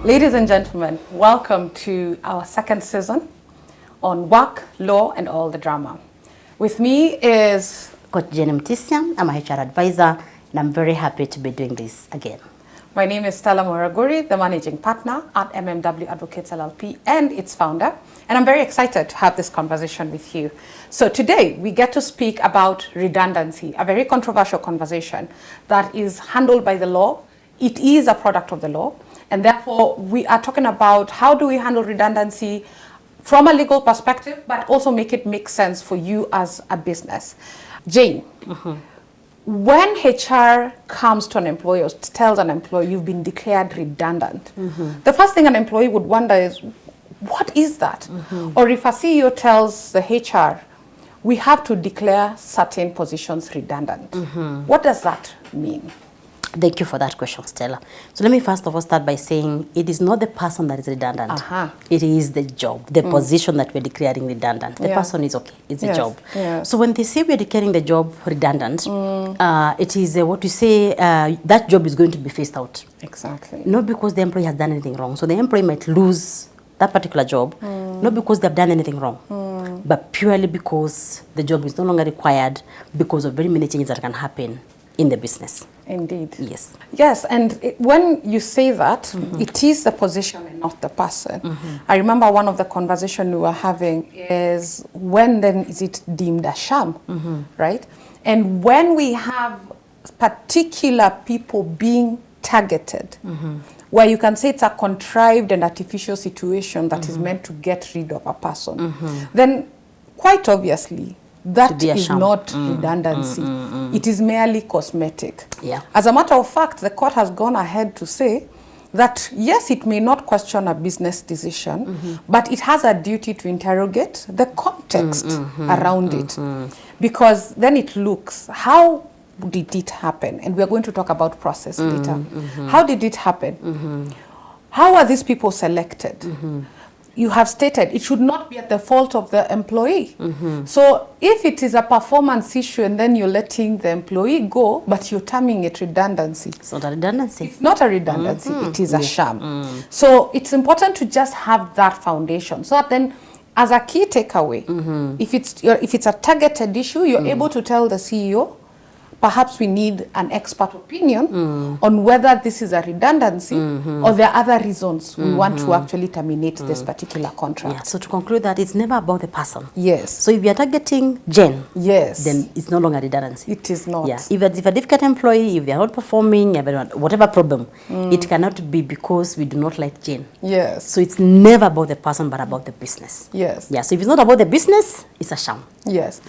Ladies and gentlemen, welcome to our second season on work, law, and all the drama. With me is Coach Jenny Mtisia. I'm a HR advisor, and I'm very happy to be doing this again. My name is Stella Moraguri, the managing partner at MMW Advocates LLP and its founder. And I'm very excited to have this conversation with you. So today we get to speak about redundancy, a very controversial conversation that is handled by the law. It is a product of the law. And therefore we are talking about how do we handle redundancy from a legal perspective, but also make it make sense for you as a business. Jane, when HR comes to an employee or tells an employee you've been declared redundant, the first thing an employee would wonder is, what is that? Or if a CEO tells the HR, we have to declare certain positions redundant, what does that mean? Thank you for that question, Stella. So let me first of all start by saying it is not the person that is redundant. It is the job, the position that we're declaring redundant. The person is okay. It's a job. So when they say we're declaring the job redundant, it is what we say that job is going to be phased out. Exactly. Not because the employee has done anything wrong. So the employee might lose that particular job, not because they've done anything wrong, but purely because the job is no longer required because of very many changes that can happen in the business. Indeed. Yes. Yes, and when you say that, it is the position and not the person. I remember one of the conversations we were having is when then is it deemed a sham, right? And when we have particular people being targeted, where you can say it's a contrived and artificial situation that is meant to get rid of a person, then quite obviously, that is not redundancy. It is merely cosmetic. As a matter of fact, the court has gone ahead to say that, yes, it may not question a business decision, but it has a duty to interrogate the context around it. Because then it looks, how did it happen? And we're going to talk about process later. How did it happen? How are these people selected? You have stated it should not be at the fault of the employee. So if it is a performance issue and then you're letting the employee go, but you're terming it redundancy. It's not a redundancy. It's not a redundancy, it is a sham. So it's important to just have that foundation. So that then, as a key takeaway, if it's a targeted issue, you're able to tell the CEO, perhaps we need an expert opinion on whether this is a redundancy or there are other reasons we want to actually terminate this particular contract. So to conclude that, it's never about the person. Yes. So if you're targeting Jen, yes, then it's no longer redundancy. It is not. If a difficult employee, if they're not performing, whatever problem, it cannot be because we do not like Jen. Yes. So it's never about the person, but about the business. Yes. So if it's not about the business, it's a sham. Yes.